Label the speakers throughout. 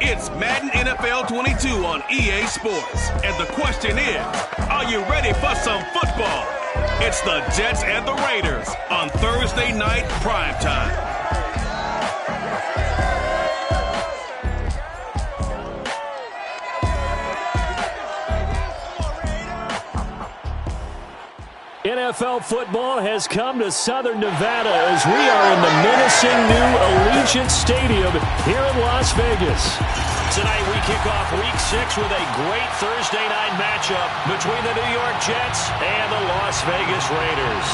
Speaker 1: It's Madden NFL 22 on EA Sports. And the question is, are you ready for some football? It's the Jets and the Raiders on Thursday night primetime.
Speaker 2: NFL football has come to Southern Nevada as we are in the menacing new Allegiant Stadium here in Las Vegas.
Speaker 3: Tonight we kick off Week 6 with a great Thursday night matchup between the New York Jets and the Las Vegas Raiders.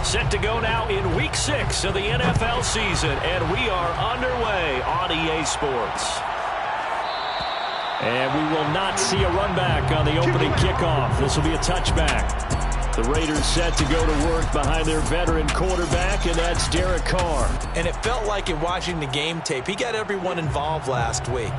Speaker 3: Set to go now in Week 6 of the NFL season, and we are underway on EA Sports.
Speaker 2: And we will not see a run back on the opening kickoff. This will be a touchback. The Raiders set to go to work behind their veteran quarterback, and that's Derek Carr.
Speaker 4: And it felt like in watching the game tape, he got everyone involved last week.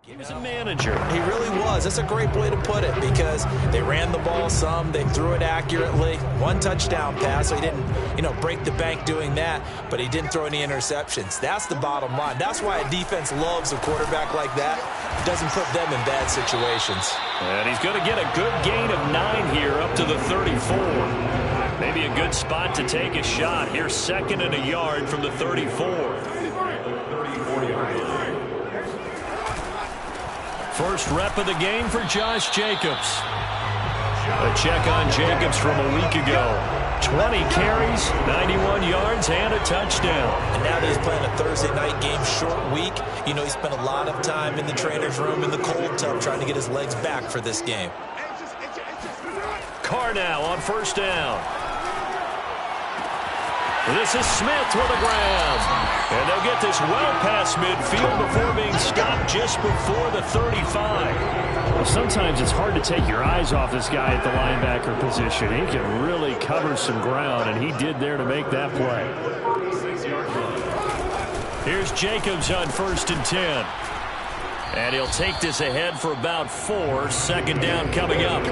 Speaker 2: He was a manager.
Speaker 4: He really was. That's a great way to put it because they ran the ball some, they threw it accurately. One touchdown pass, so he didn't, break the bank doing that, but he didn't throw any interceptions. That's the bottom line. That's why a defense loves a quarterback like that. Doesn't put them in bad situations.
Speaker 3: And he's going to get a good gain of 9 here up to the 34. Maybe a good spot to take a shot. Here's 2nd and a yard from the 34. First rep of the game for Josh Jacobs. A check on Jacobs from a week ago. 20 carries, 91 yards, and a touchdown.
Speaker 4: And now that he's playing a Thursday night game, short week, he spent a lot of time in the trainer's room in the cold tub trying to get his legs back for this game.
Speaker 3: Carr now on first down. This is Smith with a grab. And they'll get this well past midfield before being stopped just before the 35.
Speaker 2: Well, sometimes it's hard to take your eyes off this guy at the linebacker position. He can really cover some ground, and he did there to make that play.
Speaker 3: Here's Jacobs on 1st and 10. And he'll take this ahead for about 4. 2nd down coming up.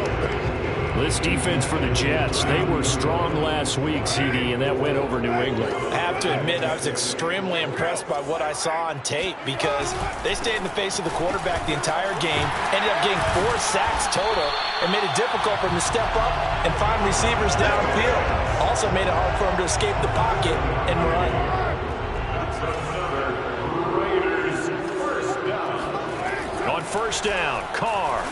Speaker 2: This defense for the Jets, they were strong last week, CD, and that went over New England.
Speaker 4: I have to admit, I was extremely impressed by what I saw on tape because they stayed in the face of the quarterback the entire game, ended up getting 4 sacks total, and made it difficult for him to step up and find receivers downfield. Also made it hard for him to escape the pocket and run.
Speaker 3: On first down, Carr.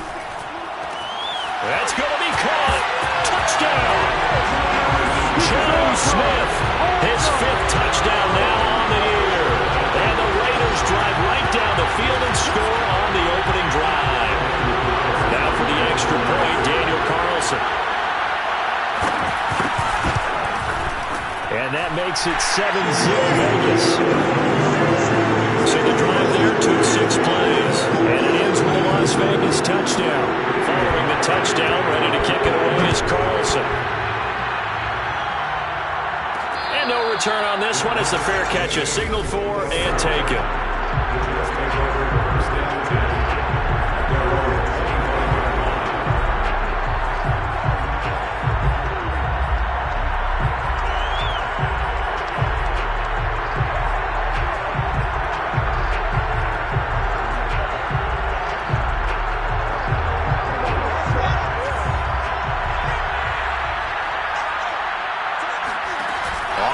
Speaker 3: That's going to be caught. Touchdown. Joe Smith, his 5th touchdown now on the year. And the Raiders drive right down the field and score on the opening drive. Now for the extra point, Daniel Carlson.
Speaker 2: makes it 7-0 Vegas. So the drive there took 6 plays, and it ends with a Las Vegas touchdown. Following the touchdown, ready to kick it away is Carlson. And no return on this one as the fair catch is signaled for and taken.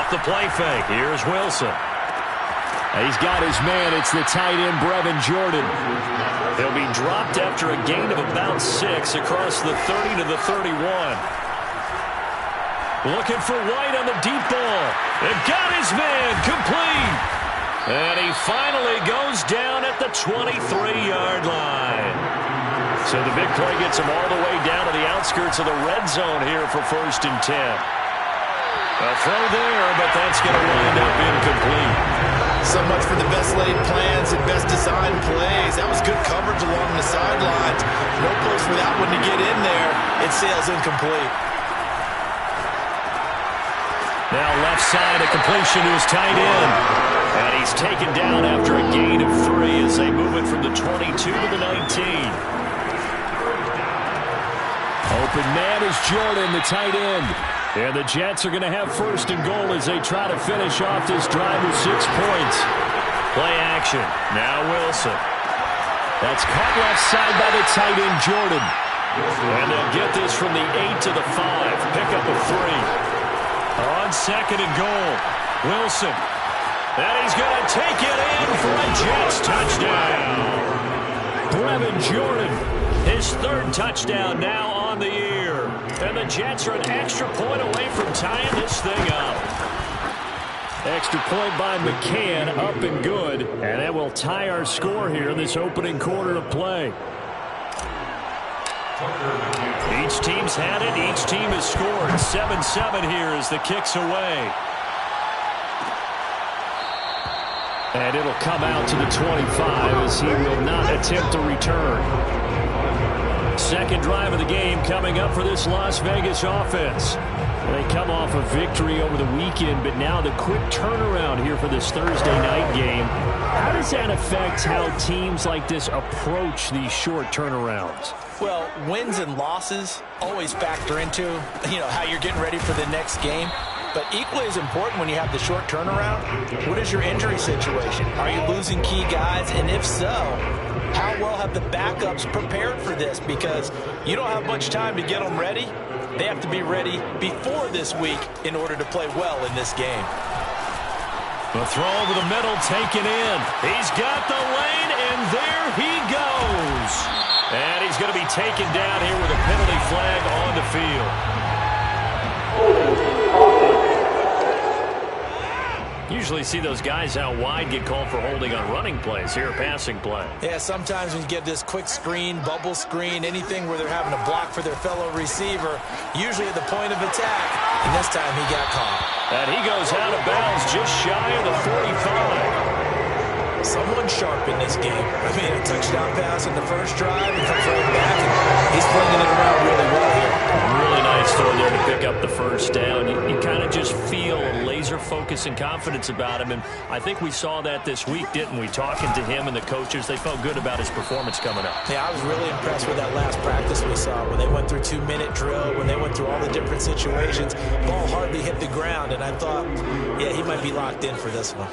Speaker 2: The play fake. Here's Wilson. He's got his man. It's the tight end, Brevin Jordan. He'll be dropped after a gain of about 6 across the 30 to the 31. Looking for White on the deep ball. They've got his man. Complete. And he finally goes down at the 23-yard line. So the big play gets him all the way down to the outskirts of the red zone here for 1st and 10. A throw there, but that's going to wind up incomplete.
Speaker 4: So much for the best laid plans and best designed plays. That was good coverage along the sidelines. No place for that one to get in there. It sails incomplete.
Speaker 2: Now left side, a completion to his tight end. And he's taken down after a gain of 3 as they move it from the 22 to the 19. Open man is Jordan, the tight end. And the Jets are going to have 1st and goal as they try to finish off this drive with 6 points. Play action. Now Wilson. That's caught left side by the tight end, Jordan. And they'll get this from the 8 to the 5. Pick up of 3. On 2nd and goal. Wilson. And he's going to take it in for a Jets touchdown. Brevin Jordan. His 3rd touchdown now on the year. And the Jets are an extra point away from tying this thing up. Extra point by McCann, up and good. And that will tie our score here in this opening quarter of play. Each team's had it. Each team has scored. 7-7 here as the kick's away. And it'll come out to the 25 as he will not attempt to return. 2nd drive of the game coming up for this Las Vegas offense. They come off a victory over the weekend, but now the quick turnaround here for this Thursday night game. How does that affect how teams like this approach these short turnarounds?
Speaker 4: Well, wins and losses always factor into, how you're getting ready for the next game. But equally as important when you have the short turnaround, what is your injury situation? Are you losing key guys? And if so, how well have the backups prepared for this? Because you don't have much time to get them ready. They have to be ready before this week in order to play well in this game.
Speaker 2: The throw over the middle taken in. He's got the lane, and there he goes. And he's going to be taken down here with a penalty flag on the field. Usually see those guys out wide get called for holding on running plays. Here, a passing play.
Speaker 4: Yeah, sometimes when you get this quick screen, bubble screen, anything where they're having to block for their fellow receiver, usually at the point of attack, and this time he got caught.
Speaker 2: And he goes out of bounds just shy of the 45.
Speaker 4: Someone sharp in this game. I mean, a touchdown pass in the first drive and comes right back, and he's flinging it around really well here.
Speaker 2: Really nice throw there to pick up the first down. You kind of just feel a laser focus and confidence about him, and I think we saw that this week, didn't we? Talking to him and the coaches, they felt good about his performance coming up.
Speaker 4: Yeah, I was really impressed with that last practice we saw when they went through 2-minute drill, when they went through all the different situations. Ball hardly hit the ground, and I thought, yeah, he might be locked in for this one.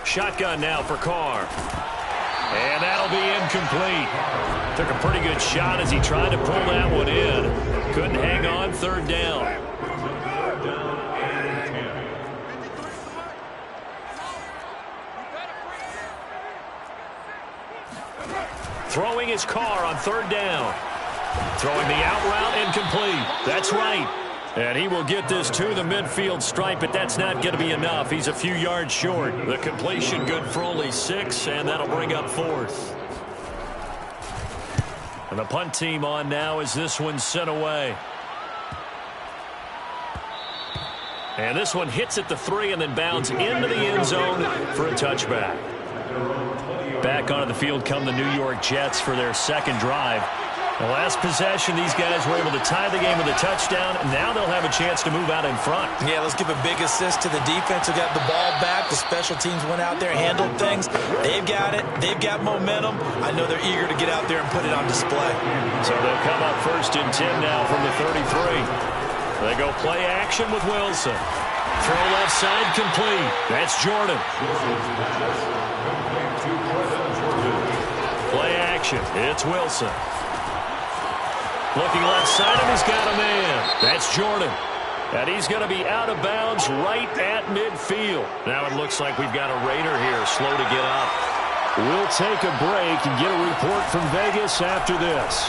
Speaker 2: Shotgun now for Carr. And that'll be incomplete. Took a pretty good shot as he tried to pull that one in. Couldn't hang on, 3rd down. Throwing his Carr on 3rd down. Throwing the out route incomplete. That's right. And he will get this to the midfield stripe, but that's not going to be enough. He's a few yards short. The completion good for only 6, and that'll bring up 4th. And the punt team on now as this one's sent away. And this one hits at the 3 and then bounds into the end zone for a touchback. Back onto the field come the New York Jets for their second drive. The last possession, these guys were able to tie the game with a touchdown. Now they'll have a chance to move out in front.
Speaker 4: Yeah, let's give a big assist to the defense who got the ball back. The special teams went out there, handled things. They've got it. They've got momentum. I know they're eager to get out there and put it on display.
Speaker 2: So they'll come up 1st and 10 now from the 33. They go play action with Wilson. Throw left side complete. That's Jordan. Play action. It's Wilson. Looking left side, and he's got a man. That's Jordan. And he's going to be out of bounds right at midfield. Now it looks like we've got a Raider here, slow to get up. We'll take a break and get a report from Vegas after this.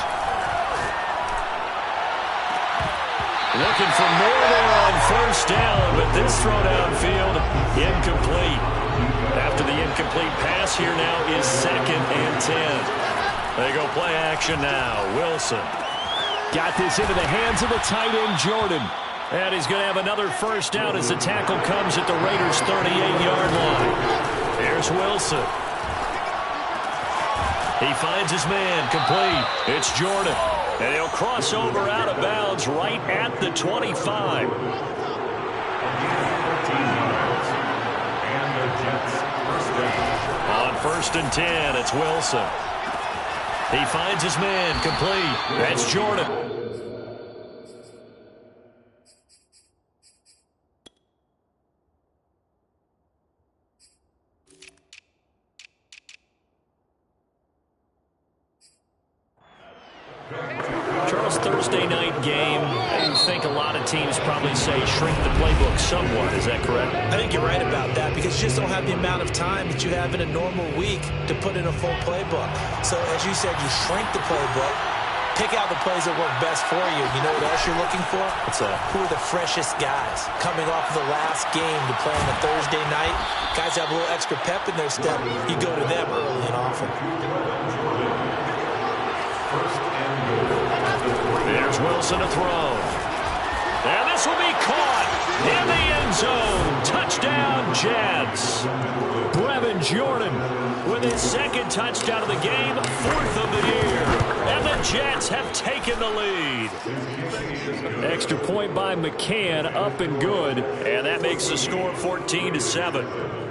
Speaker 2: Looking for more there on 1st down, but this throw downfield, incomplete. After the incomplete pass, here now is 2nd and 10. They go play action now. Wilson. Got this into the hands of the tight end, Jordan. And he's going to have another 1st down as the tackle comes at the Raiders' 38-yard line. Here's Wilson. He finds his man, complete. It's Jordan. And he'll cross over out of bounds right at the 25. On 1st and 10, it's Wilson. He finds his man, complete. That's Jordan. Charles, Thursday night game, I think a lot of teams probably say shrink the playbook somewhat. Is that correct?
Speaker 4: I think you're right about that because you just don't have the amount of time that you have in a normal week to put in a full playbook. So, as you said, you shrink the playbook, pick out the plays that work best for you. You know what else you're looking for?
Speaker 2: What's that?
Speaker 4: Who are the freshest guys coming off of the last game to play on a Thursday night? Guys have a little extra pep in their step. You go to them early and often.
Speaker 2: There's Wilson to throw. And this will be caught in the end zone. Touchdown, Jets. Brevin Jordan with his 2nd touchdown of the game, 4th of the year. And the Jets have taken the lead. Extra point by McCann, up and good. And that makes the score 14-7.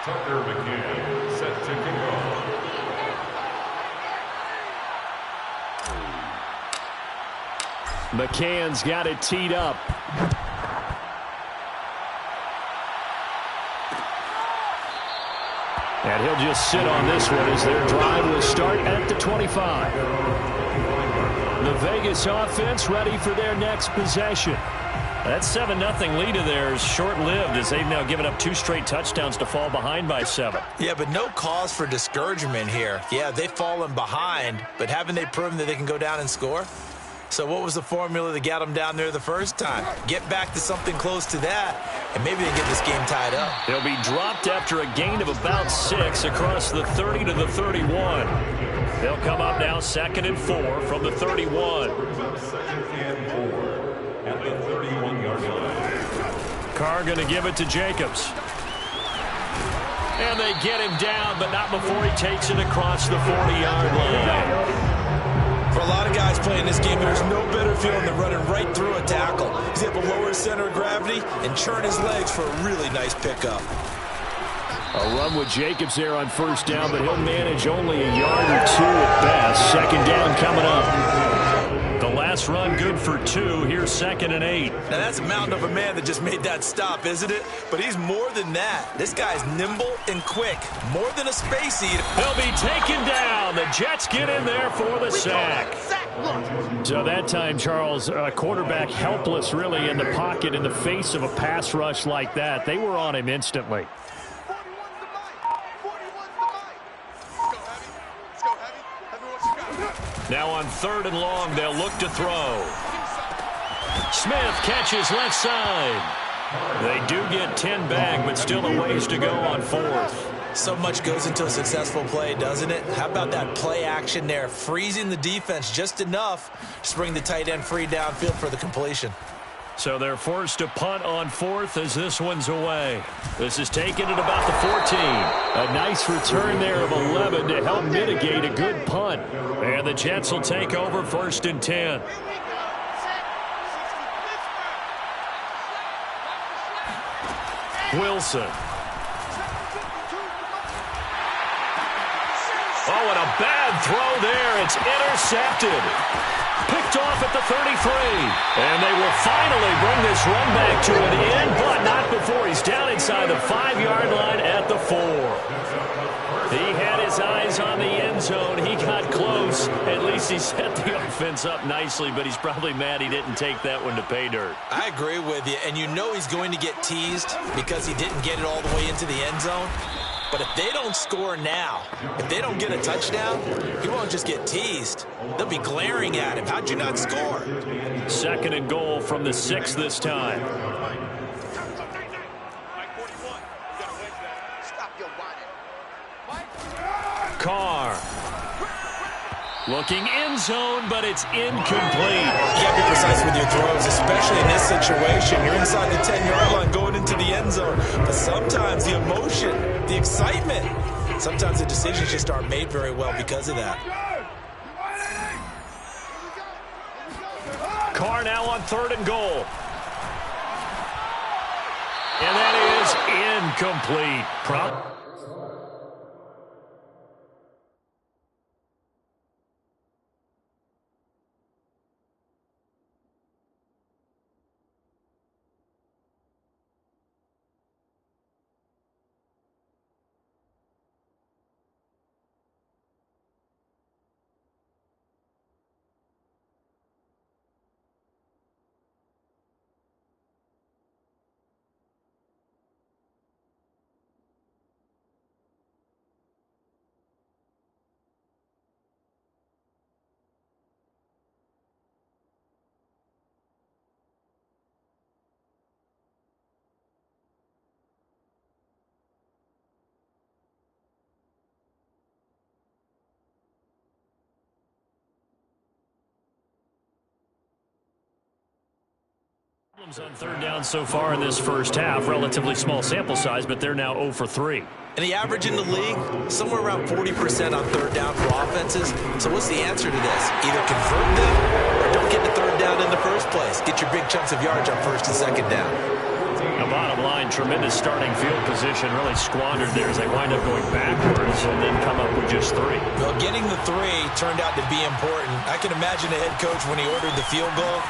Speaker 5: Tucker McCann set to kick off.
Speaker 2: McCann's got it teed up. And he'll just sit on this one as their drive will start at the 25. The Vegas offense ready for their next possession. That 7-0 lead of theirs short-lived as they've now given up 2 straight touchdowns to fall behind by 7.
Speaker 4: Yeah, but no cause for discouragement here. Yeah, they've fallen behind, but haven't they proven that they can go down and score? So what was the formula that got them down there the first time? Get back to something close to that, and maybe they get this game tied up.
Speaker 2: They'll be dropped after a gain of about 6 across the 30 to the 31. They'll come up now 2nd and 4 from the 31.
Speaker 5: 2nd and 4 at the 31-yard line.
Speaker 2: Carr going to give it to Jacobs. And they get him down, but not before he takes it across the 40-yard line.
Speaker 4: For a lot of guys playing this game, there's no better feeling than running right through a tackle. He's able to lower his center of gravity and churn his legs for a really nice pickup.
Speaker 2: A run with Jacobs there on 1st down, but he'll manage only a yard or 2 at best. 2nd down coming up. The last run good for 2. Here's 2nd and 8.
Speaker 4: Now that's a mountain of a man that just made that stop, isn't it? But he's more than that. This guy's nimble and quick. More than a space eater.
Speaker 2: He'll be taken down. The Jets get in there for the sack. So that time, Charles, quarterback helpless really in the pocket in the face of a pass rush like that. They were on him instantly.
Speaker 3: Now on 3rd and long, they'll look to throw.
Speaker 2: Smith catches left side. They do get 10 back, but still a ways to go on fourth.
Speaker 4: So much goes into a successful play, doesn't it? How about that play action there? Freezing the defense just enough to bring the tight end free downfield for the completion.
Speaker 2: So they're forced to punt on fourth as this one's away. This is taken at about the 14. A nice return there of 11 to help mitigate a good punt. And the Jets will take over 1st and 10. Wilson. Oh, and a bad throw there. It's intercepted. Picked off at the 33. And they will finally bring this run back to an end, but not before he's down inside the 5-yard line at the 4. He had his eyes on the end zone. He got close. At least he set the offense up nicely, but he's probably mad he didn't take that one to pay dirt.
Speaker 4: I agree with you, and you know he's going to get teased because he didn't get it all the way into the end zone. But if they don't score now, if they don't get a touchdown, he won't just get teased. They'll be glaring at him. How'd you not score?
Speaker 2: 2nd and goal from the 6 this time. Carr. Looking end zone, but it's incomplete.
Speaker 4: You got to be precise with your throws, especially in this situation. You're inside the 10-yard line going into the end zone. But sometimes the emotion, the excitement, sometimes the decisions just aren't made very well because of that.
Speaker 2: Carr now on 3rd and goal. And that is incomplete. On 3rd down so far in this first half. Relatively small sample size, but they're now 0 for 3.
Speaker 4: And the average in the league, somewhere around 40% on 3rd down for offenses. So what's the answer to this? Either convert them or don't get the 3rd down in the first place. Get your big chunks of yards on 1st and 2nd down.
Speaker 2: Now, bottom line, tremendous starting field position, really squandered there as they wind up going backwards and then come up with just 3.
Speaker 4: Well, getting the 3 turned out to be important. I can imagine the head coach when he ordered the field goal.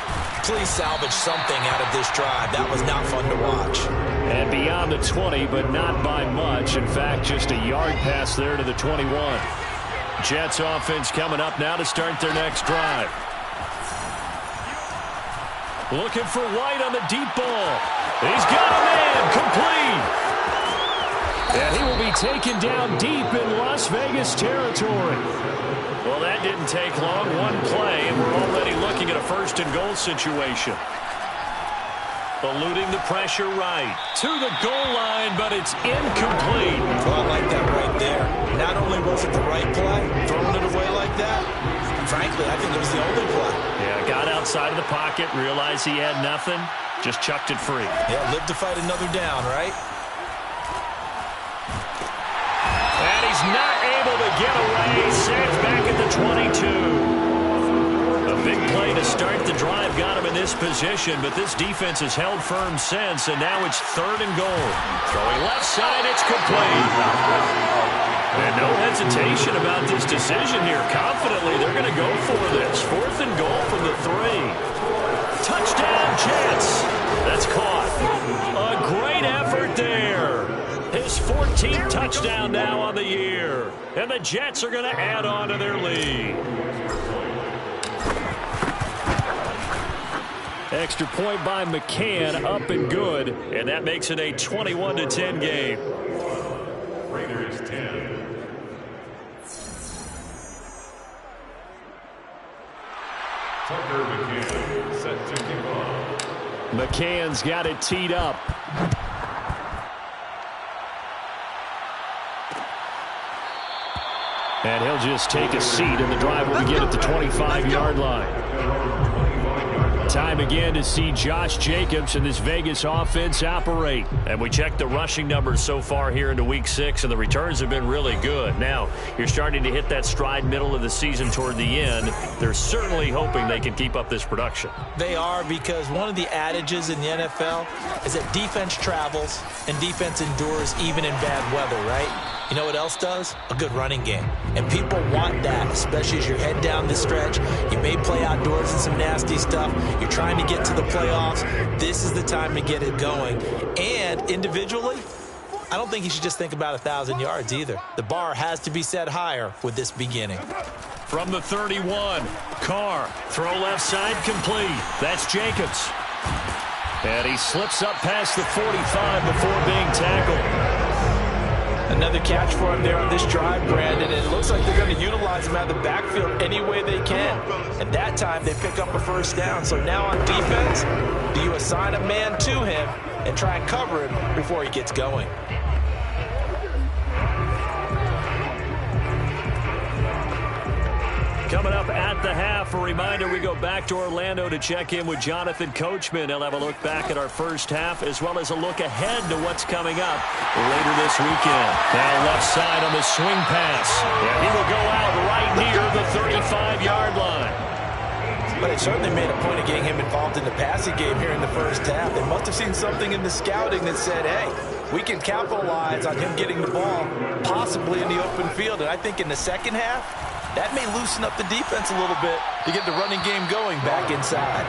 Speaker 4: Please salvage something out of this drive. That was not fun to watch.
Speaker 2: And beyond the 20, but not by much. In fact, just a yard pass there to the 21. Jets offense coming up now to start their next drive. Looking for White on the deep ball. He's got a man, complete. And he will be taken down deep in Las Vegas territory. Well, that didn't take long. One play, and we're already looking at a 1st and goal situation. Eluding the pressure right. To the goal line, but it's incomplete.
Speaker 4: Well, I like that right there. Not only was it the right play, throwing it away like that, frankly, I think it was the only play.
Speaker 2: Yeah, got outside of the pocket, realized he had nothing, just chucked it free.
Speaker 4: Yeah, live to fight another down, right?
Speaker 2: And he's not able to get away. Saves back at the 22. A big play to start the drive got him in this position, but this defense has held firm since, and now it's 3rd and goal. Throwing left side, it's complete. And no hesitation about this decision here. Confidently, they're going to go for this. 4th and goal from the 3. Touchdown, Jets. That's caught. A great effort there. His 14th touchdown now on the year. And the Jets are going to add on to their lead. Extra point by McCann, up and good. And that makes it a 21-10 game.
Speaker 5: Raiders 10. Tucker McCann, set to kick off.
Speaker 2: McCann's got it teed up. And he'll just take a seat, and the drive will begin at the 25-yard line. Time again to see Josh Jacobs and this Vegas offense operate.
Speaker 3: And we checked the rushing numbers so far here into Week 6, and the returns have been really good. Now, you're starting to hit that stride middle of the season toward the end. They're certainly hoping they can keep up this production.
Speaker 4: They are, because one of the adages in the NFL is that defense travels and defense endures even in bad weather, right? You know what else does? A good running game. And people want that, especially as you head down the stretch. You may play outdoors in some nasty stuff. You're trying to get to the playoffs. This is the time to get it going. And individually, I don't think you should just think about 1,000 yards either. The bar has to be set higher with this beginning.
Speaker 2: From the 31, Carr, throw left side complete. That's Jacobs. And he slips up past the 45 before being tackled.
Speaker 4: Another catch for him there on this drive, Brandon. And it looks like they're going to utilize him out of the backfield any way they can. And that time, they pick up a first down. So now on defense, do you assign a man to him and try and cover him before he gets going?
Speaker 2: Coming up at the half, a reminder, we go back to Orlando to check in with Jonathan Coachman. He'll have a look back at our first half, as well as a look ahead to what's coming up later this weekend. Now left side on the swing pass. And he will go out right near the 35-yard line.
Speaker 4: But it certainly made a point of getting him involved in the passing game here in the first half. They must have seen something in the scouting that said, hey, we can capitalize on him getting the ball possibly in the open field. And I think in the second half, that may loosen up the defense a little bit to get the running game going back inside.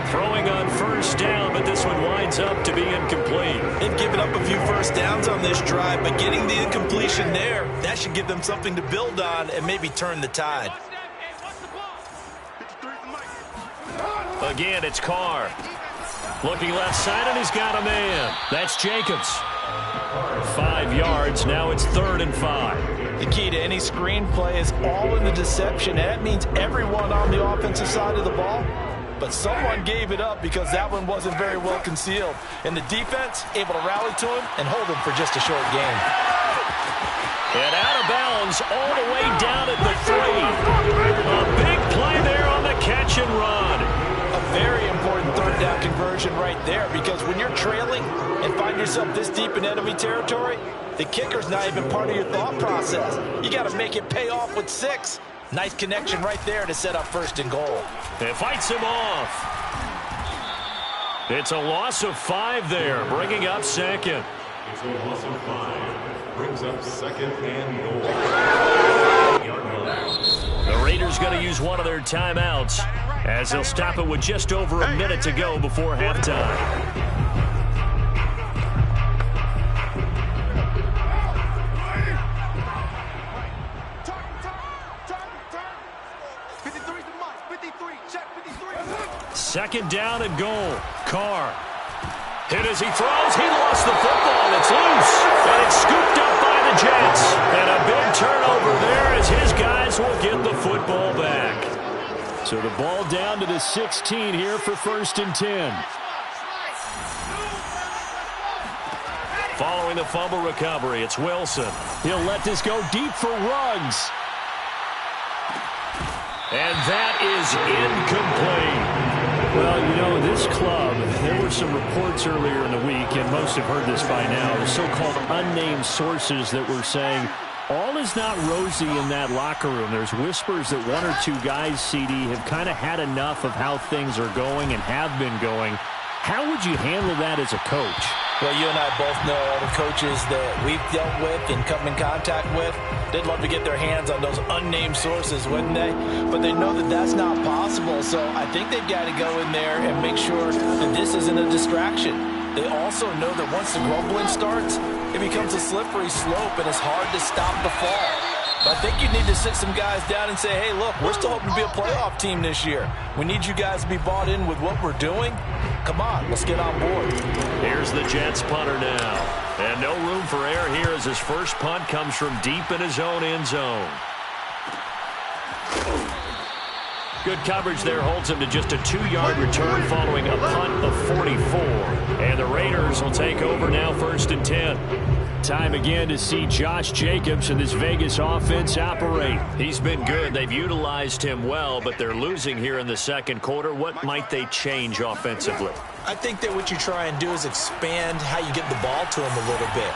Speaker 2: Throwing on first down, but this one winds up to be incomplete.
Speaker 4: They've given up a few first downs on this drive, but getting the incompletion there, that should give them something to build on and maybe turn the tide.
Speaker 2: Again, it's Carr. Looking left side, and he's got a man. That's Jacobs. 5 yards. Now it's 3rd and 5.
Speaker 4: The key to any screenplay is all in the deception. And that means everyone on the offensive side of the ball. But someone gave it up because that one wasn't very well concealed. And the defense able to rally to him and hold him for just a short game.
Speaker 2: And out of bounds all the way down at the 3. A big play there on the catch and run.
Speaker 4: A very important third down conversion right there, because when you're trailing and find yourself this deep in enemy territory, the kicker's not even part of your thought process. You got to make it pay off with 6. Nice connection right there to set up 1st and goal.
Speaker 2: It fights him off. It's a loss of 5 there, bringing up 2nd.
Speaker 5: It's a loss of 5. Brings up 2nd and goal.
Speaker 2: The Raiders going to use one of their timeouts, as they'll stop it with just over a minute to go before halftime. Second down and goal. Carr. Hit as he throws. He lost the football. It's loose. And it's scooped up by the Jets. And a big turnover there as his guys will get the football back. So the ball down to the 16 here for 1st and 10. Following the fumble recovery, it's Wilson. He'll let this go deep for Ruggs. And that is incomplete. Well, you know, this club, there were some reports earlier in the week, and most have heard this by now, the so-called unnamed sources that were saying all is not rosy in that locker room. There's whispers that 1 or 2 guys, CD, have kind of had enough of how things are going and have been going. How would you handle that as a coach?
Speaker 4: Well, you and I both know all the coaches that we've dealt with and come in contact with. They'd love to get their hands on those unnamed sources, wouldn't they? But they know that that's not possible, so I think they've got to go in there and make sure that this isn't a distraction. They also know that once the grumbling starts, it becomes a slippery slope and it's hard to stop the fall. But I think you need to sit some guys down and say, hey, look, we're still hoping to be a playoff team this year. We need you guys to be bought in with what we're doing. Come on, let's get on board.
Speaker 2: Here's the Jets punter now. And no room for error here as his first punt comes from deep in his own end zone. Good coverage there holds him to just a 2-yard return following a punt of 44. And the Raiders will take over now 1st and 10. Time again to see Josh Jacobs and this Vegas offense operate. He's been good. They've utilized him well, but they're losing here in the second quarter. What might they change offensively?
Speaker 4: I think that what you try and do is expand how you get the ball to him a little bit.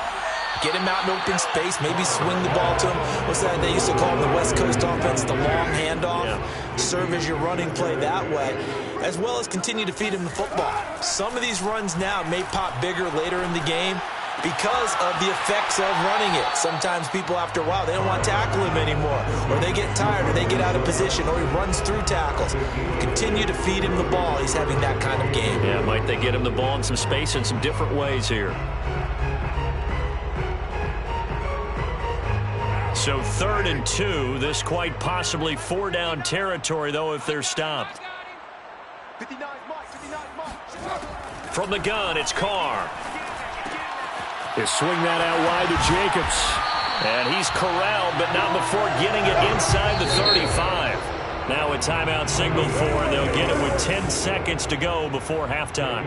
Speaker 4: Get him out in open space, maybe swing the ball to him. What's that they used to call in the West Coast offense, the long handoff? Yeah. Serve as your running play that way, as well as continue to feed him the football. Some of these runs now may pop bigger later in the game because of the effects of running it. Sometimes people, after a while, they don't want to tackle him anymore, or they get tired, or they get out of position, or he runs through tackles. Continue to feed him the ball. He's having that kind of game.
Speaker 2: Yeah, might they get him the ball in some space in some different ways here. So 3rd and 2, this quite possibly 4-down territory, though, if they're stopped. From the gun, it's Carr.
Speaker 3: They swing that out wide to Jacobs.
Speaker 2: And he's corralled, but not before getting it inside the 35. Now a timeout signal for, and they'll get it with 10 seconds to go before halftime.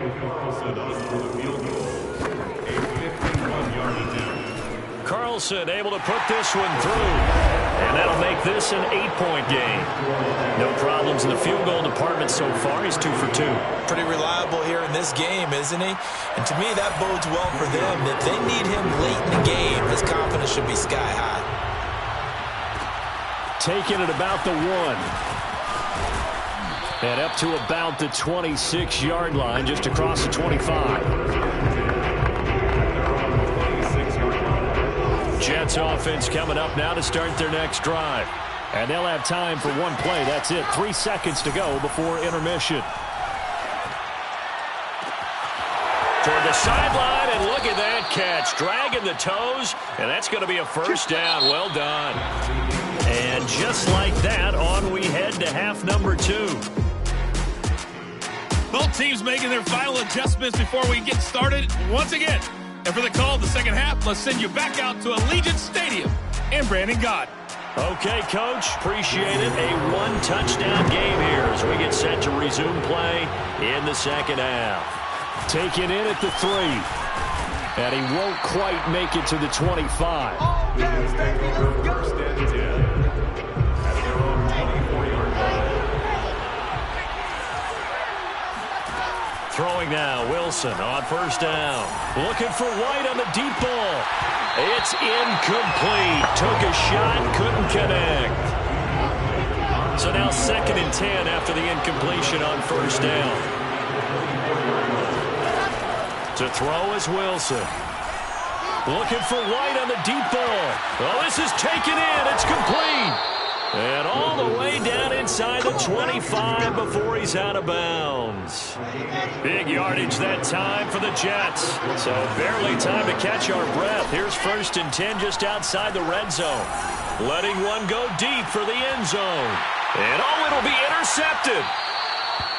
Speaker 2: Carlson able to put this one through, and that'll make this an 8-point game. No problems in the field goal department so far. He's 2 for 2.
Speaker 4: Pretty reliable here in this game, isn't he? And to me, that bodes well for them, that they need him late in the game. His confidence should be sky high.
Speaker 3: Taking it about the 1. And up to about the 26-yard line, just across the 25.
Speaker 2: Jets offense coming up now to start their next drive.
Speaker 3: And they'll have time for one play. That's it. 3 seconds to go before intermission.
Speaker 2: Toward the sideline, and look at that catch. Dragging the toes, and that's going to be a 1st down. Well done. And just like that, on we head to half number 2.
Speaker 1: Both teams making their final adjustments before we get started once again. And for the call of the second half, let's send you back out to Allegiant Stadium in Brandon Gott.
Speaker 2: Okay, Coach. Appreciate it. A 1-touchdown game here as we get set to resume play in the second half.
Speaker 3: Taken in at the 3. And he won't quite make it to the 25.
Speaker 2: Throwing now, Wilson on 1st down. Looking for White on the deep ball. It's incomplete. Took a shot, couldn't connect. So now 2nd and 10 after the incompletion on 1st down. To throw is Wilson. Looking for White on the deep ball. Well, this is taken in. It's complete. And all the way down inside the 25 before he's out of bounds. Big yardage that time for the Jets. So barely time to catch our breath. Here's 1st and 10 just outside the red zone. Letting one go deep for the end zone. And it'll be intercepted.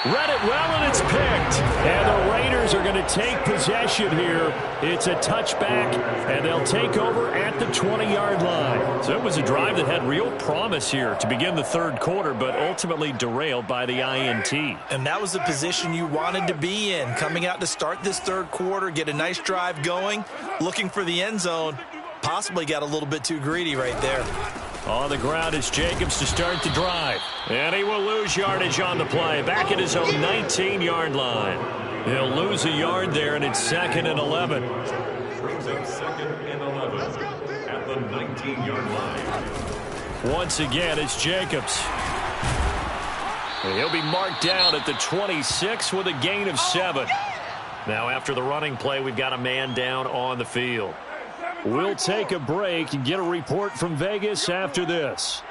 Speaker 2: Read it well, and it's picked.
Speaker 3: And the Raiders are going to take possession here. It's a touchback, and they'll take over at the 20-yard line.
Speaker 2: So it was a drive that had real promise here to begin the 3rd quarter, but ultimately derailed by the INT.
Speaker 4: And that was the position you wanted to be in. Coming out to start this 3rd quarter, get a nice drive going, looking for the end zone. Possibly got a little bit too greedy right there.
Speaker 2: On the ground is Jacobs to start the drive. And he will lose yardage on the play. Back at his own 19-yard line. He'll lose a yard there, and it's 2nd and 11.
Speaker 5: Brings up 2nd and 11 at the 19-yard line.
Speaker 2: Once again, it's Jacobs. And he'll be marked down at the 26 with a gain of 7. Now, after the running play, we've got a man down on the field.
Speaker 3: We'll take a break and get a report from Vegas after this.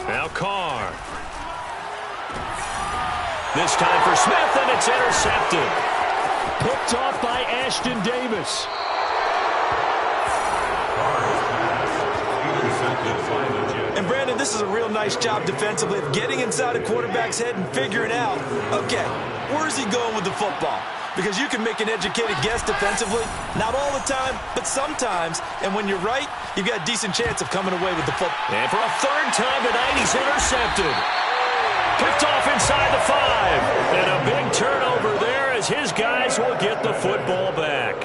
Speaker 2: Now Carr. This time for Smith, and it's intercepted.
Speaker 3: Picked off by Ashton Davis.
Speaker 4: And Brandon, this is a real nice job defensively of getting inside a quarterback's head and figuring out, okay, where's he going with the football? because you can make an educated guess defensively. Not all the time, but sometimes. And when you're right, you've got a decent chance of coming away with the football.
Speaker 3: And for a third time tonight, he's intercepted. Picked off inside the 5. And a big turnover there as his guys will get the football back.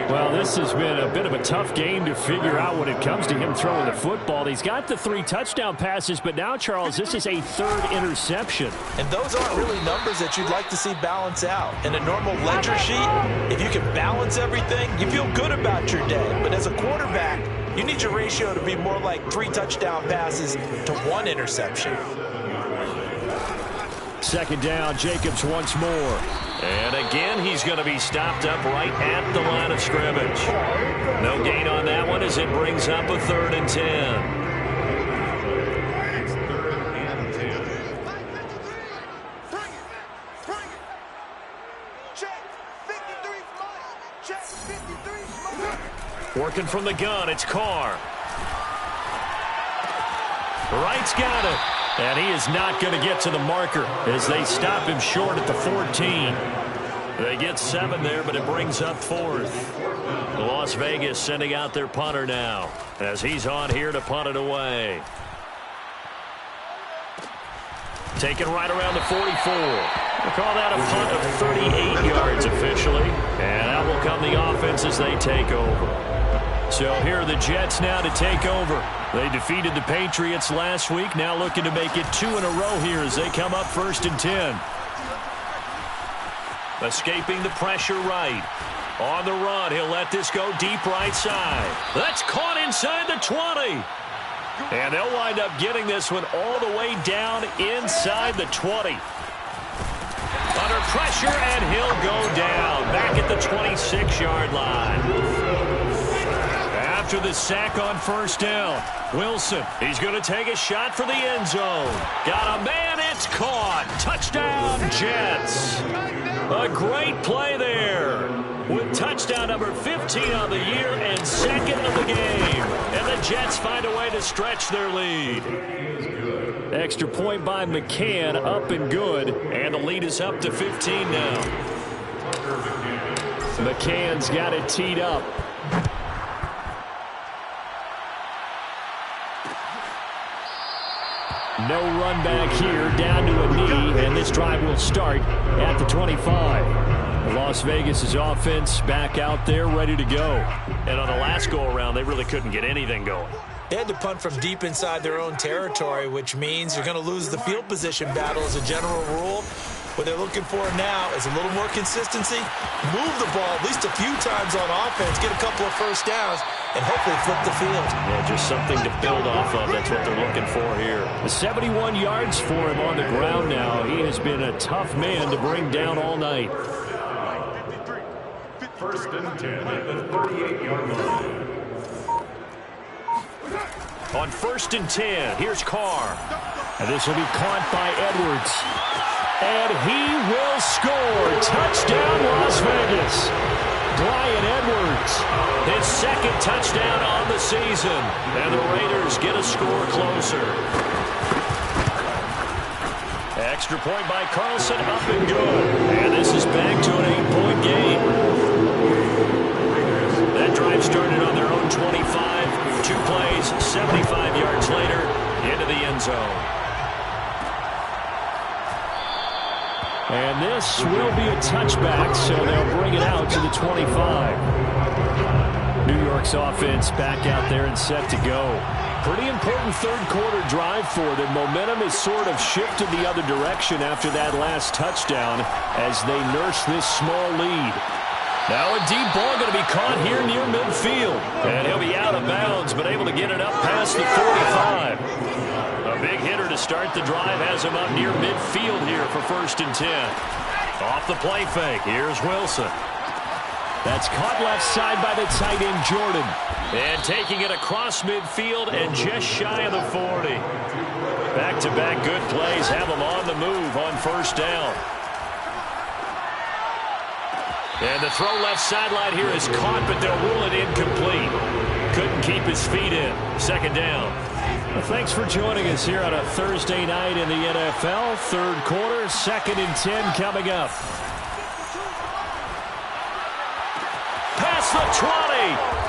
Speaker 2: Well, this has been a bit of a tough game to figure out when it comes to him throwing the football. He's got the 3 touchdown passes, but now, Charles, this is a 3rd interception.
Speaker 4: And those aren't really numbers that you'd like to see balance out. In a normal ledger sheet, if you can balance everything, you feel good about your day. But as a quarterback, you need your ratio to be more like 3 touchdown passes to 1 interception.
Speaker 2: 2nd down, Jacobs once more.
Speaker 3: And again, he's going to be stopped up right at the line of scrimmage. No gain on that one as it brings up a 3rd and 10.
Speaker 5: It's 3rd and 10.
Speaker 3: Working from the gun, it's Carr. Wright's got it. And he is not going to get to the marker as they stop him short at the 14. They get 7 there, but it brings up 4th. Las Vegas sending out their punter now as he's on here to punt it away. Taken right around the 44. We'll call that a punt of 38 yards officially. And out will come the offense as they take over. So here are the Jets now to take over. They defeated the Patriots last week, now looking to make it 2 in a row here as they come up 1st and 10. Escaping the pressure right. On the run, he'll let this go deep right side. That's caught inside the 20. And they'll wind up getting this one all the way down inside the 20. Under pressure, and he'll go down back at the 26-yard line. After the sack on 1st down, Wilson, he's going to take a shot for the end zone. Got a man, it's caught. Touchdown, Jets. A great play there with touchdown number 15 on the year and 2nd of the game. And the Jets find a way to stretch their lead.
Speaker 2: Extra point by McCann, up and good.
Speaker 3: And the lead is up to 15 now.
Speaker 2: McCann's got it teed up. No run back here, down to a knee, and this drive will start at the 25. Las Vegas' offense back out there, ready to go.
Speaker 3: And on the last go-around, they really couldn't get anything going.
Speaker 4: They had to punt from deep inside their own territory, which means you're going to lose the field position battle as a general rule. What they're looking for now is a little more consistency, move the ball at least a few times on offense, get a couple of 1st downs, and hopefully flip the field.
Speaker 3: Yeah, just something to build off of. That's what they're looking for here.
Speaker 2: 71 yards for him on the ground now. He has been a tough man to bring down all night.
Speaker 5: 1st and 10 at the 38-yard line.
Speaker 3: On 1st and 10, here's Carr.
Speaker 2: And this will be caught by Edwards. And he will score. Touchdown, Las Vegas. Bryan Edwards.
Speaker 3: His 2nd touchdown on the season. And the Raiders get a score closer. Extra point by Carlson, up and good. And this is back to an 8-point game. That drive started on their own 25. 2 plays, 75 yards later, into the end zone.
Speaker 2: And this will be a touchback, so they'll bring it out to the 25. New York's offense back out there and set to go. Pretty important 3rd quarter drive for them. Momentum has sort of shifted the other direction after that last touchdown as they nurse this small lead. Now a deep ball going to be caught here near midfield.
Speaker 3: And he'll be out of bounds, but able to get it up past the 45. A big hitter to start the drive has him up near midfield here for 1st and 10. Off the play fake, here's Wilson.
Speaker 2: That's caught left side by the tight end, Jordan.
Speaker 3: And taking it across midfield and just shy of the 40. Back-to-back good plays have him on the move on 1st down. And the throw left sideline here is caught, but they'll rule it incomplete. Couldn't keep his feet in. 2nd down.
Speaker 2: Well, thanks for joining us here on a Thursday night in the NFL. 3rd quarter, 2nd and 10 coming up.
Speaker 3: 20.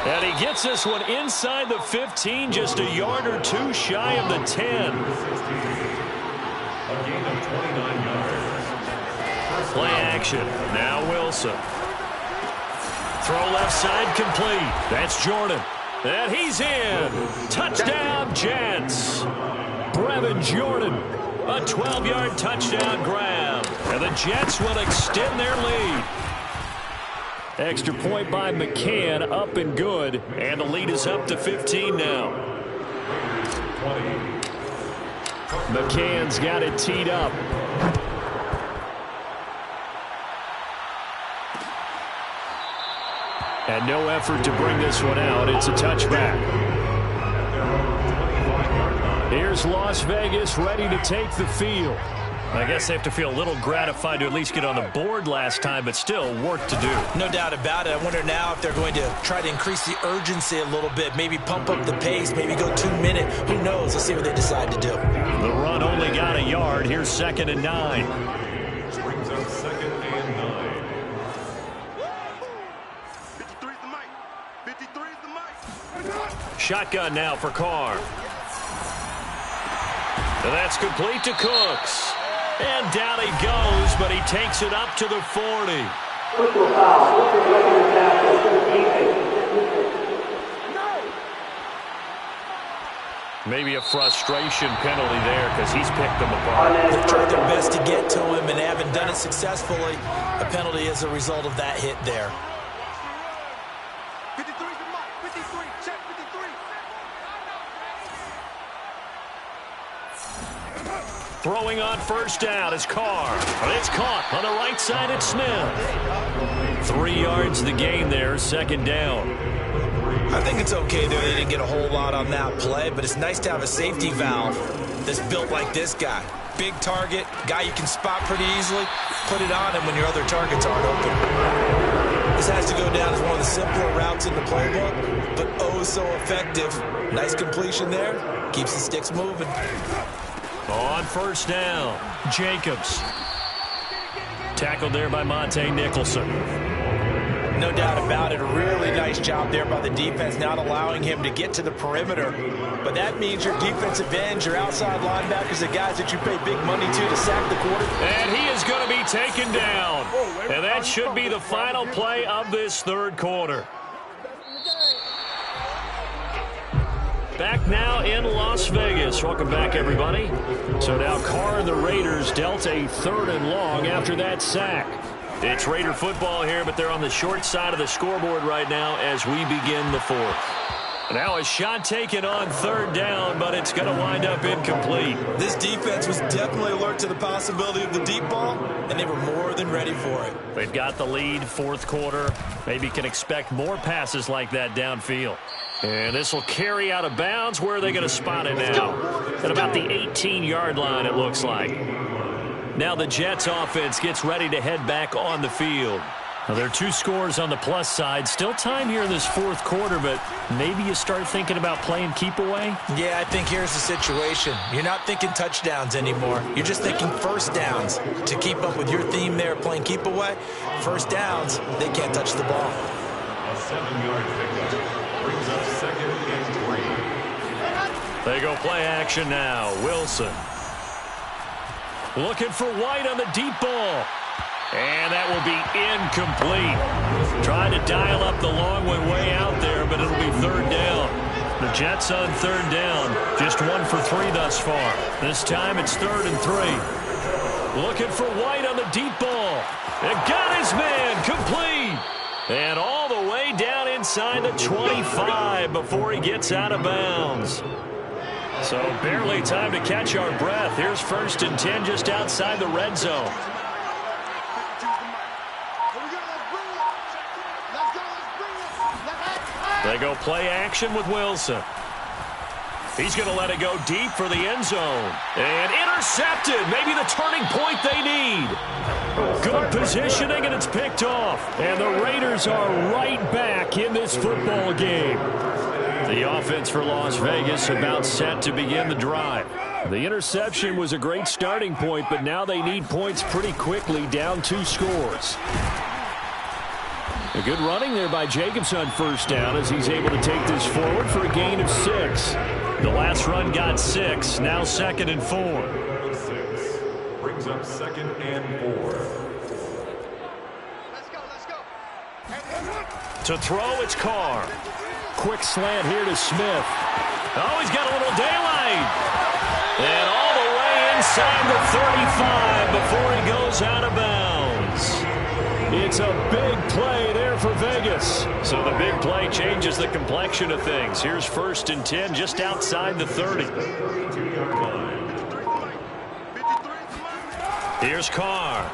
Speaker 3: And he gets this one inside the 15, just a yard or two shy of the 10.
Speaker 5: A gain of 29 yards.
Speaker 3: Play action. Now Wilson. Throw left side complete. That's Jordan. And he's in. Touchdown, Jets. Brevin Jordan. A 12-yard touchdown grab. And the Jets will extend their lead. Extra point by McCann, up and good. And the lead is up to 15 now. McCann's got it teed up. And no effort to bring this one out. It's a touchback. Here's Las Vegas ready to take the field. I guess they have to feel a little gratified to at least get on the board last time, but still work to do.
Speaker 4: No doubt about it. I wonder now if they're going to try to increase the urgency a little bit, maybe pump up the pace, maybe go 2 minute. Who knows? Let's see what they decide to do.
Speaker 3: The run only got a yard. Here's 2nd and 9.
Speaker 5: Brings up 2nd and 9.
Speaker 6: 53's the mic. 53's the mic.
Speaker 3: Shotgun now for Carr. And that's complete to Cooks. And down he goes, but he takes it up to the 40. Maybe a frustration penalty there because he's picked them apart.
Speaker 4: They've tried their best to get to him and haven't done it successfully. A penalty is a result of that hit there.
Speaker 6: 53's the mic. 53. Check 53.
Speaker 3: Throwing on first down is Carr. And it's caught on the right side. It's Smith. 3 yards the gain there, 2nd down.
Speaker 4: I think it's okay there. They didn't get a whole lot on that play, but it's nice to have a safety valve that's built like this guy. Big target, guy you can spot pretty easily. Put it on him when your other targets aren't open. This has to go down as one of the simpler routes in the playbook, but oh so effective. Nice completion there. Keeps the sticks moving.
Speaker 3: On first down, Jacobs. Tackled there by Monte Nicholson.
Speaker 4: No doubt about it. A really nice job there by the defense, not allowing him to get to the perimeter. But that means your defensive ends, your outside linebackers, the guys that you pay big money to sack the quarterback.
Speaker 3: And he is going to be taken down. And that should be the final play of this 3rd quarter. Back now in Las Vegas. Welcome back, everybody. So now Carr and the Raiders dealt a 3rd and long after that sack. It's Raider football here, but they're on the short side of the scoreboard right now as we begin the 4th. Now a shot taken on 3rd down, but it's going to wind up incomplete.
Speaker 4: This defense was definitely alert to the possibility of the deep ball, and they were more than ready for it.
Speaker 3: They've got the lead, 4th quarter. Maybe can expect more passes like that downfield. And this will carry out of bounds. Where are they going to spot it now? At about the 18-yard line, it looks like. Now the Jets offense gets ready to head back on the field. Now there are 2 scores on the plus side. Still time here in this 4th quarter, but maybe you start thinking about playing keep away?
Speaker 4: Yeah, I think here's the situation. You're not thinking touchdowns anymore. You're just thinking first downs. To keep up with your theme there, playing keep away, first downs, they can't touch the ball.
Speaker 5: A 7-yard pickup brings up 2nd and 3.
Speaker 3: They go play action now. Wilson. Looking for White on the deep ball. And that will be incomplete. Trying to dial up the long one way out there, but it'll be 3rd down. The Jets on 3rd down. Just 1 for 3 thus far. This time it's 3rd and 3. Looking for White on the deep ball. And got his man complete. And all the way down inside the 25 before he gets out of bounds. So barely time to catch our breath. Here's 1st and 10 just outside the red zone. They go play action with Wilson. He's going to let it go deep for the end zone. And intercepted. Maybe the turning point they need. Good positioning, and it's picked off. And the Raiders are right back in this football game. The offense for Las Vegas about set to begin the drive. The interception was a great starting point, but now they need points pretty quickly, down 2 scores.
Speaker 2: A good running there by Jacobs on first down as he's able to take this forward for a gain of 6.
Speaker 3: The last run got 6. Now 2nd and 4.
Speaker 5: 6 brings up 2nd and 4.
Speaker 6: Let's go.
Speaker 3: To throw, it's Carr.
Speaker 2: Quick slant here to Smith.
Speaker 3: Oh, he's got a little daylight. And all the way inside the 35 before he goes out of bounds.
Speaker 2: It's a big play there for Vegas.
Speaker 3: So the big play changes the complexion of things. Here's 1st and 10 just outside the 30. Here's Carr.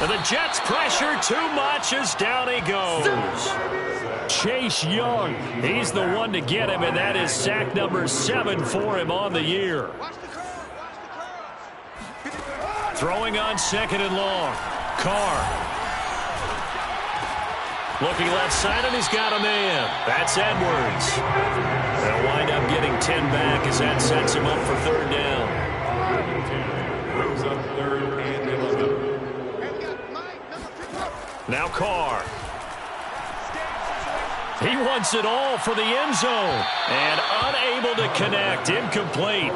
Speaker 3: And the Jets pressure too much as down he goes.
Speaker 2: Chase Young, he's the one to get him, and that is sack number 7 for him on the year.
Speaker 3: Throwing on 2nd and long. Carr. Looking left side, and he's got a man. That's Edwards. They'll wind up getting 10 back as that sets him up for 3rd down.
Speaker 5: Brings up 3rd and 11.
Speaker 3: Now Carr. He wants it all for the end zone. And unable to connect. Incomplete.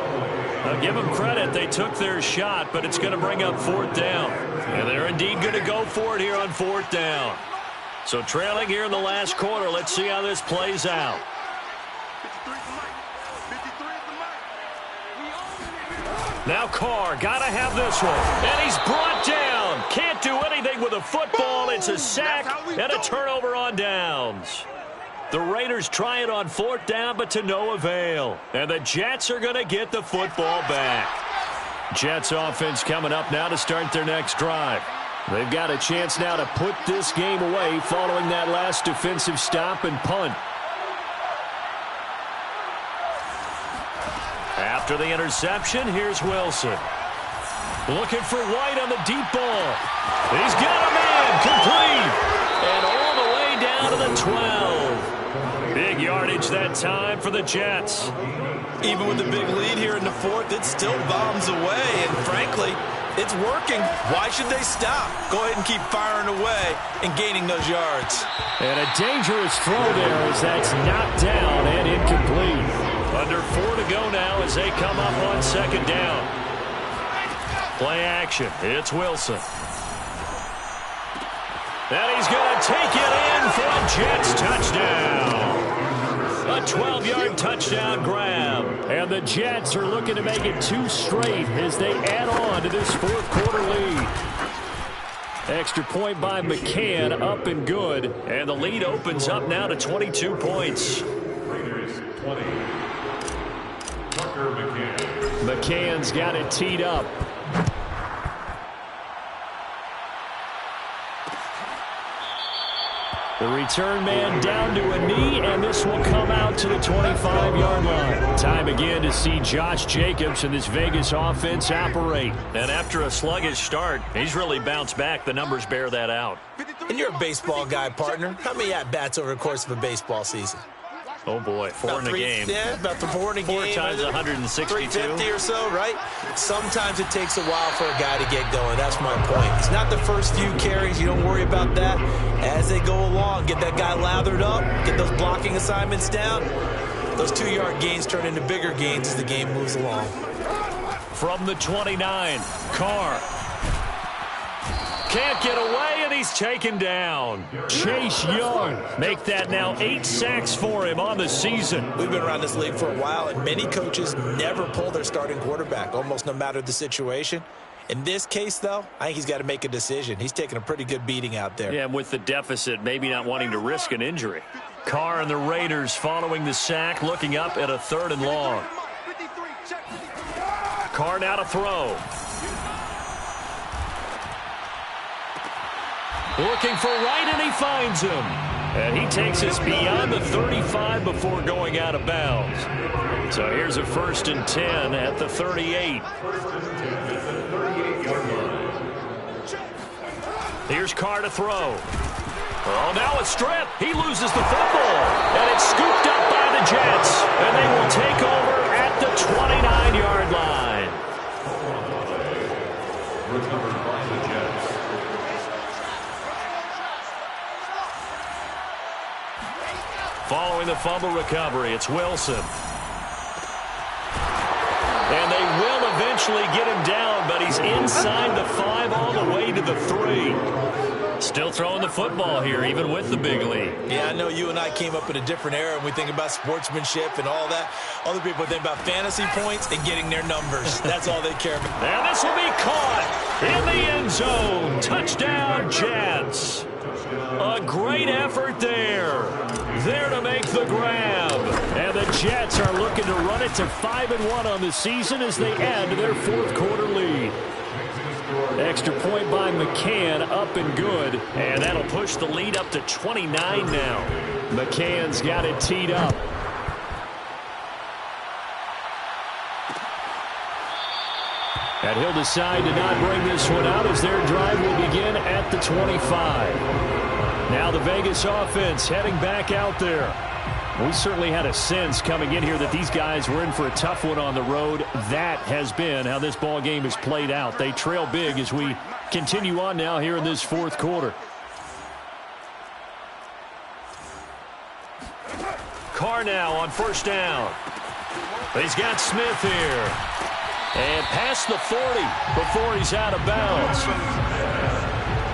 Speaker 3: I'll give them credit. They took their shot, but it's going to bring up 4th down. And they're indeed going to go for it here on 4th down. So trailing here in the last quarter. Let's see how this plays out. Now Carr, got to have this one. And he's brought down. Can't do anything with a football. It's a sack and a turnover on downs. The Raiders try it on 4th down, but to no avail. And the Jets are going to get the football back. Jets offense coming up now to start their next drive. They've got a chance now to put this game away following that last defensive stop and punt. After the interception, here's Wilson. Looking for White on the deep ball. He's got a man, complete. And all the way down to the 12. Big yardage that time for the Jets.
Speaker 4: Even with the big lead here in the 4th, it still bombs away. And frankly, it's working. Why should they stop? Go ahead and keep firing away and gaining those yards.
Speaker 2: And a dangerous throw there as that's knocked down and incomplete.
Speaker 3: Under 4 to go now as they come up on 2nd down. Play action. It's Wilson. And he's going to take it in for a Jets touchdown. A 12-yard touchdown grab.
Speaker 2: And the Jets are looking to make it 2 straight as they add on to this 4th quarter lead. Extra point by McCann, up and good.
Speaker 3: And the lead opens up now to 22 points.
Speaker 5: Raiders 20. Tucker McCann.
Speaker 2: McCann's got it teed up. The return man down to a knee, and this will come out to the 25-yard line. Time again to see Josh Jacobs and this Vegas offense operate.
Speaker 3: And after a sluggish start, he's really bounced back. The numbers bear that out.
Speaker 4: And you're a baseball guy, partner. How many at-bats over the course of a baseball season?
Speaker 3: Oh, boy, 4 in a game.
Speaker 4: Yeah, about 4 in a game.
Speaker 3: 4 times 162.
Speaker 4: 350 or so, right? Sometimes it takes a while for a guy to get going. That's my point. It's not the first few carries. You don't worry about that. As they go along, get that guy lathered up, get those blocking assignments down. Those 2-yard gains turn into bigger gains as the game moves along.
Speaker 3: From the 29, Carr. Can't get away, and he's taken down.
Speaker 2: Chase Young.
Speaker 3: Make that now 8 sacks for him on the season.
Speaker 4: We've been around this league for a while, and many coaches never pull their starting quarterback, almost no matter the situation. In this case, though, I think he's got to make a decision. He's taking a pretty good beating out there.
Speaker 3: Yeah, and with the deficit, maybe not wanting to risk an injury. Carr and the Raiders following the sack, looking up at a 3rd and long. Carr now to throw. Looking for Wright, and he finds him. And he takes us beyond the 35 before going out of bounds. So here's a 1st and 10 at the 38. Here's Carr to throw. Oh, now a strip. He loses the football. And it's scooped up by the Jets. And they will take over at the 29-yard line.
Speaker 5: Recovered by the Jets.
Speaker 3: Following the fumble recovery, it's Wilson. And they will eventually get him down, but he's inside the 5 all the way to the 3. Still throwing the football here, even with the big lead.
Speaker 4: Yeah, I know you and I came up in a different era, and we think about sportsmanship and all that. Other people think about fantasy points and getting their numbers. That's all they care about.
Speaker 3: And this will be caught in the end zone. Touchdown, Jets. A great effort there. There to make the grab.
Speaker 2: And the Jets are looking to run it to 5-1 on the season as they add to their fourth quarter lead. Extra point by McCann, up and good.
Speaker 3: And that'll push the lead up to 29 now.
Speaker 2: McCann's got it teed up. And he'll decide to not bring this one out as their drive will begin at the 25. Now the Vegas offense heading back out there. We certainly had a sense coming in here that these guys were in for a tough one on the road. That has been how this ball game has played out. They trail big as we continue on now here in this fourth quarter.
Speaker 3: Carr now on first down. He's got Smith here. And past the 40 before he's out of bounds.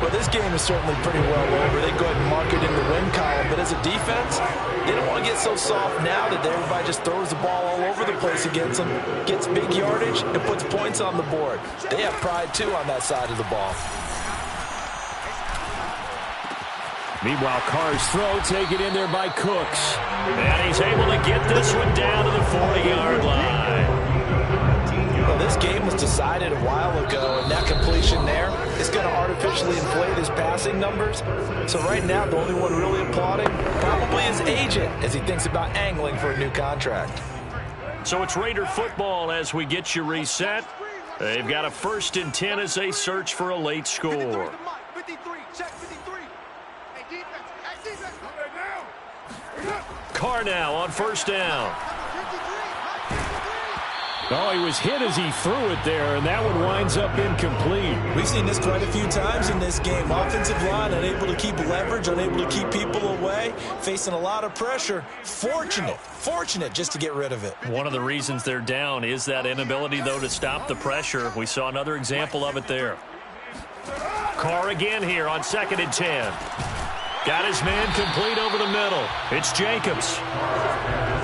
Speaker 4: Well, this game is certainly pretty well over. They go ahead and mark it in the win column. But as a defense, they don't want to get so soft now that everybody just throws the ball all over the place against them, gets big yardage, and puts points on the board. They have pride, too, on that side of the ball.
Speaker 2: Meanwhile, Carr's throw taken in there by Cooks.
Speaker 3: And he's able to get this one down to the 40-yard line.
Speaker 4: Well, this game was decided a while ago, and that completion there is going to artificially inflate his passing numbers. So right now, the only one really applauding probably his agent as he thinks about angling for a new contract.
Speaker 3: So it's Raider football as we get you reset. They've got a 1st and 10 as they search for a late score.
Speaker 6: 53, check 53. Hey, defense. Hey, defense.
Speaker 3: Carr now on first down.
Speaker 2: Oh, he was hit as he threw it there, and that one winds up incomplete.
Speaker 4: We've seen this quite a few times in this game. Offensive line unable to keep leverage, unable to keep people away, facing a lot of pressure. Fortunate just to get rid of it.
Speaker 3: One of the reasons they're down is that inability, though, to stop the pressure. We saw another example of it there. Carr again here on 2nd and 10. Got his man complete over the middle. It's Jacobs.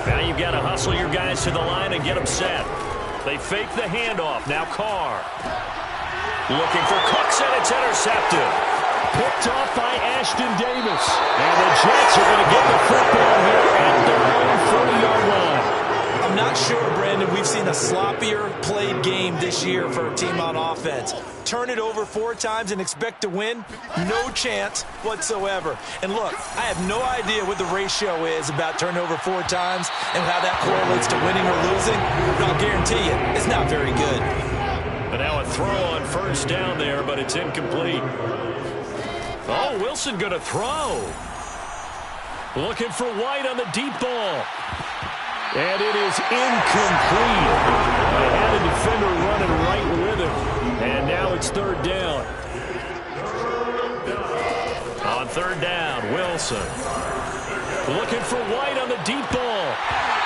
Speaker 3: Now you've got to hustle your guys to the line and get them set. They fake the handoff. Now Carr. Looking for Cooks, and it's intercepted.
Speaker 2: Picked off by Ashton Davis. And the Jets are going to get the football here at their own 40-yard line.
Speaker 4: I'm not sure, Brandon, we've seen a sloppier played game this year for a team on offense. Turn it over 4 times and expect to win? No chance whatsoever. And look, I have no idea what the ratio is about turnover 4 times and how that correlates to winning or losing. But I'll guarantee you, it's not very good.
Speaker 3: But now a throw on first down there, but it's incomplete. Oh, Wilson going to throw. Looking for White on the deep ball.
Speaker 2: And it is incomplete. They had a defender running right with him. And now it's 3rd down.
Speaker 3: On 3rd down, Wilson. Looking for White on the deep ball.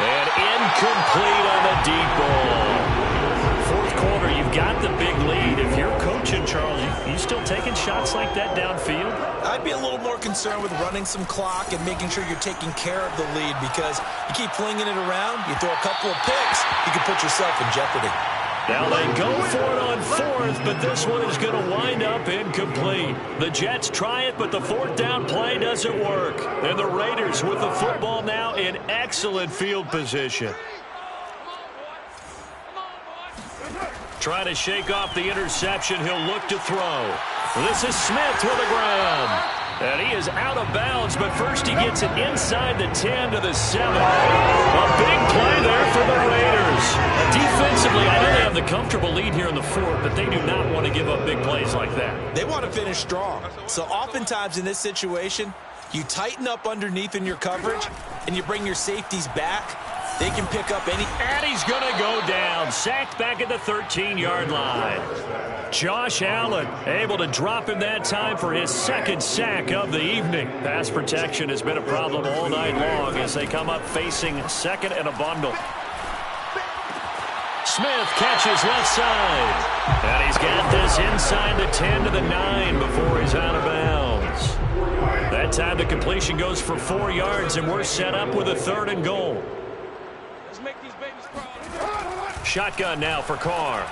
Speaker 3: And incomplete on the deep ball. 4th quarter, you've got the big lead. If you're coaching, Charles, you still taking shots like that downfield?
Speaker 4: I'd be a little more concerned with running some clock and making sure you're taking care of the lead, because you keep flinging it around, you throw a couple of picks, you can put yourself in jeopardy.
Speaker 3: Now they go for it on 4th, but this one is going to wind up incomplete. The Jets try it, but the 4th down play doesn't work. And the Raiders with the football now in excellent field position. Trying to shake off the interception. He'll look to throw. This is Smith with a grab. And he is out of bounds, but first he gets it inside the 10 to the 7. A big play there for the Raiders. Defensively, I know they have the comfortable lead here in the 4th, but they do not want to give up big plays like that.
Speaker 4: They want to finish strong. So oftentimes in this situation, you tighten up underneath in your coverage, and you bring your safeties back. They can pick up any...
Speaker 3: And he's going to go down. Sacked back at the 13-yard line. Josh Allen able to drop him that time for his second sack of the evening. Pass protection has been a problem all night long as they come up facing second and a bundle. Smith catches left side. And he's got this inside the 10 to the 9 before he's out of bounds. That time the completion goes for 4 yards, and we're set up with a 3rd and goal.
Speaker 6: Let's make these babies proud.
Speaker 3: Shotgun now for Carr.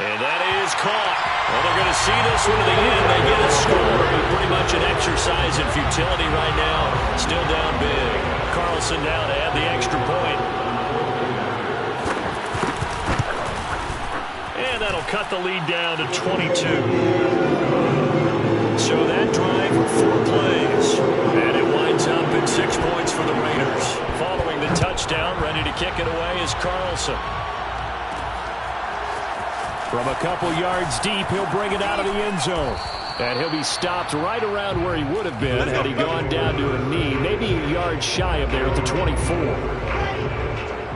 Speaker 3: And that is caught. Well, they're going to see this one to the end. They get a score, but pretty much an exercise in futility right now. Still down big. Carlson now to add the extra point. And that'll cut the lead down to 22. So that drive, 4 plays. And it winds up at 6 points for the Raiders. Following the touchdown, ready to kick it away is Carlson. From a couple yards deep, he'll bring it out of the end zone. And he'll be stopped right around where he would have been had he gone down to a knee, maybe a yard shy of there at the 24.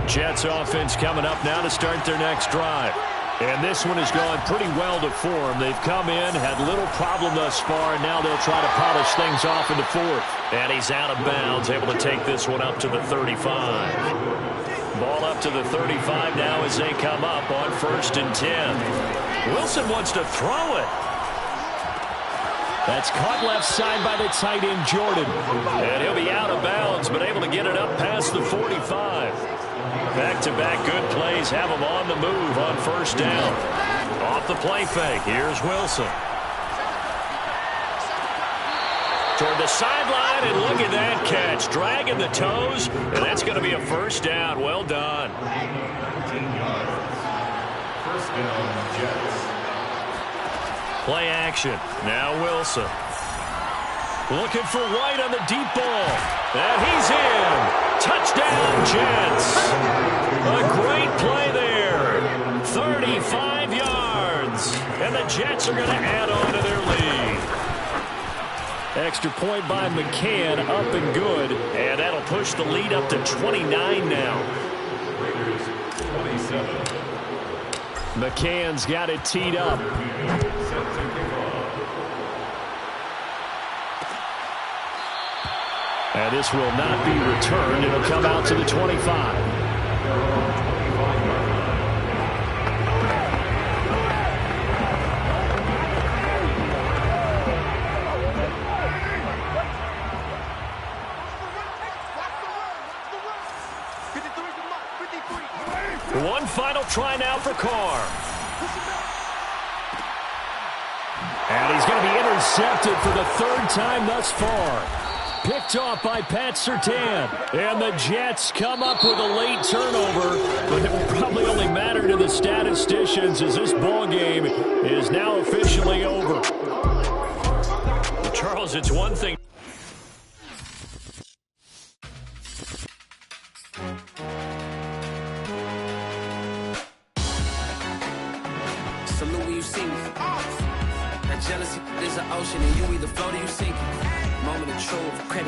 Speaker 3: Jets offense coming up now to start their next drive. And this one has gone pretty well to form. They've come in, had little problem thus far, and now they'll try to polish things off in the 4th. And he's out of bounds, able to take this one up to the 35. Ball up to the 35 now as they come up on 1st and 10. Wilson wants to throw it. That's caught left side by the tight end, Jordan. And he'll be out of bounds, but able to get it up past the 45. Back-to-back good plays have him on the move on 1st down. Off the play fake, here's Wilson. Toward the sideline, and look at that catch. Dragging the toes, and that's going to be a 1st down. Well done.
Speaker 5: 19 yards. 1st down, Jets.
Speaker 3: Play action. Now Wilson. Looking for White on the deep ball. And he's in. Touchdown, Jets. A great play there. 35 yards. And the Jets are going to add on to their lead. Extra point by McCann, up and good. And that'll push the lead up to 29 now.
Speaker 5: Raiders 27.
Speaker 3: McCann's got it teed up.
Speaker 5: Set to kick off.
Speaker 3: And this will not be returned. It'll come out to the 25. One final try now for Carr. And he's going to be intercepted for the 3rd time thus far. Picked off by Pat Surtain. And the Jets come up with a late turnover, but it will probably only matter to the statisticians as this ball game is now officially over. Charles, it's one thing.
Speaker 7: Salute when you see me. That jealousy is an ocean, and you either float or you sink it. Moment of truth, credit.